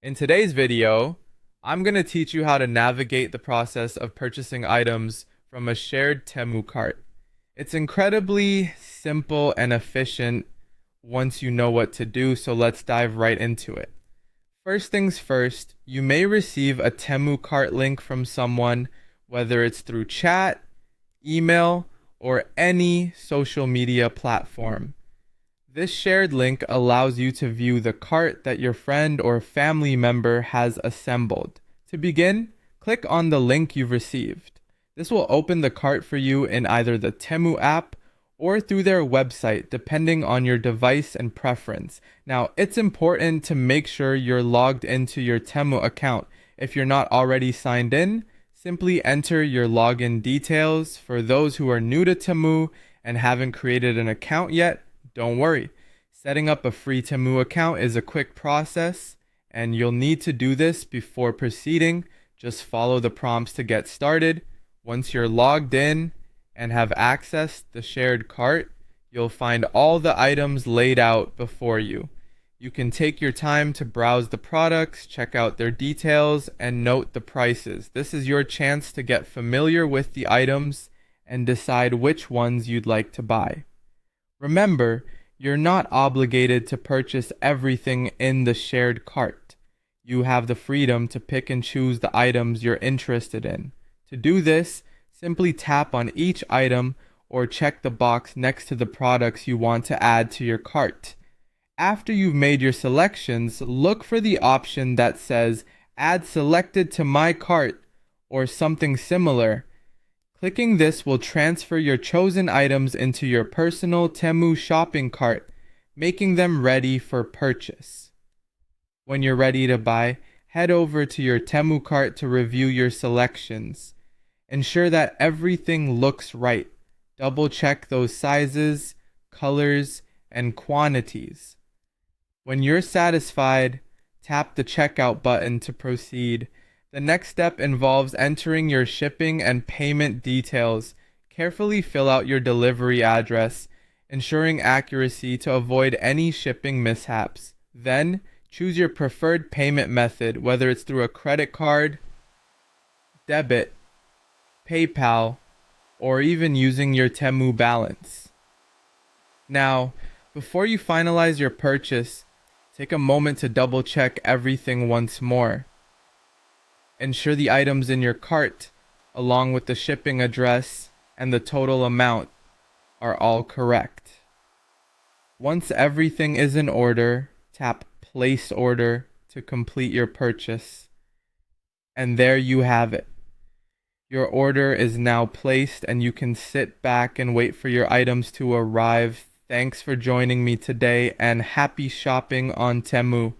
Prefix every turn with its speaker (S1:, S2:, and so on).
S1: In today's video, I'm going to teach you how to navigate the process of purchasing items from a shared Temu cart. It's incredibly simple and efficient once you know what to do, so let's dive right into it. First things first, you may receive a Temu cart link from someone, whether it's through chat, email, or any social media platform. This shared link allows you to view the cart that your friend or family member has assembled. To begin, click on the link you've received. This will open the cart for you in either the Temu app or through their website, depending on your device and preference. Now, it's important to make sure you're logged into your Temu account. If you're not already signed in, simply enter your login details. For those who are new to Temu and haven't created an account yet, don't worry. Setting up a free Temu account is a quick process, and you'll need to do this before proceeding. Just follow the prompts to get started. Once you're logged in and have accessed the shared cart, you'll find all the items laid out before you. You can take your time to browse the products, check out their details, and note the prices. This is your chance to get familiar with the items and decide which ones you'd like to buy. Remember, you're not obligated to purchase everything in the shared cart. You have the freedom to pick and choose the items you're interested in. To do this, simply tap on each item or check the box next to the products you want to add to your cart. After you've made your selections, look for the option that says "Add selected to my cart" or something similar. Clicking this will transfer your chosen items into your personal Temu shopping cart, making them ready for purchase. When you're ready to buy, head over to your Temu cart to review your selections. Ensure that everything looks right. Double check those sizes, colors, and quantities. When you're satisfied, tap the checkout button to proceed. The next step involves entering your shipping and payment details. Carefully fill out your delivery address, ensuring accuracy to avoid any shipping mishaps. Then, choose your preferred payment method, whether it's through a credit card, debit, PayPal, or even using your Temu balance. Now, before you finalize your purchase, take a moment to double check everything once more. Ensure the items in your cart, along with the shipping address and the total amount, are all correct. Once everything is in order, tap Place Order to complete your purchase. And there you have it. Your order is now placed and you can sit back and wait for your items to arrive. Thanks for joining me today and happy shopping on Temu.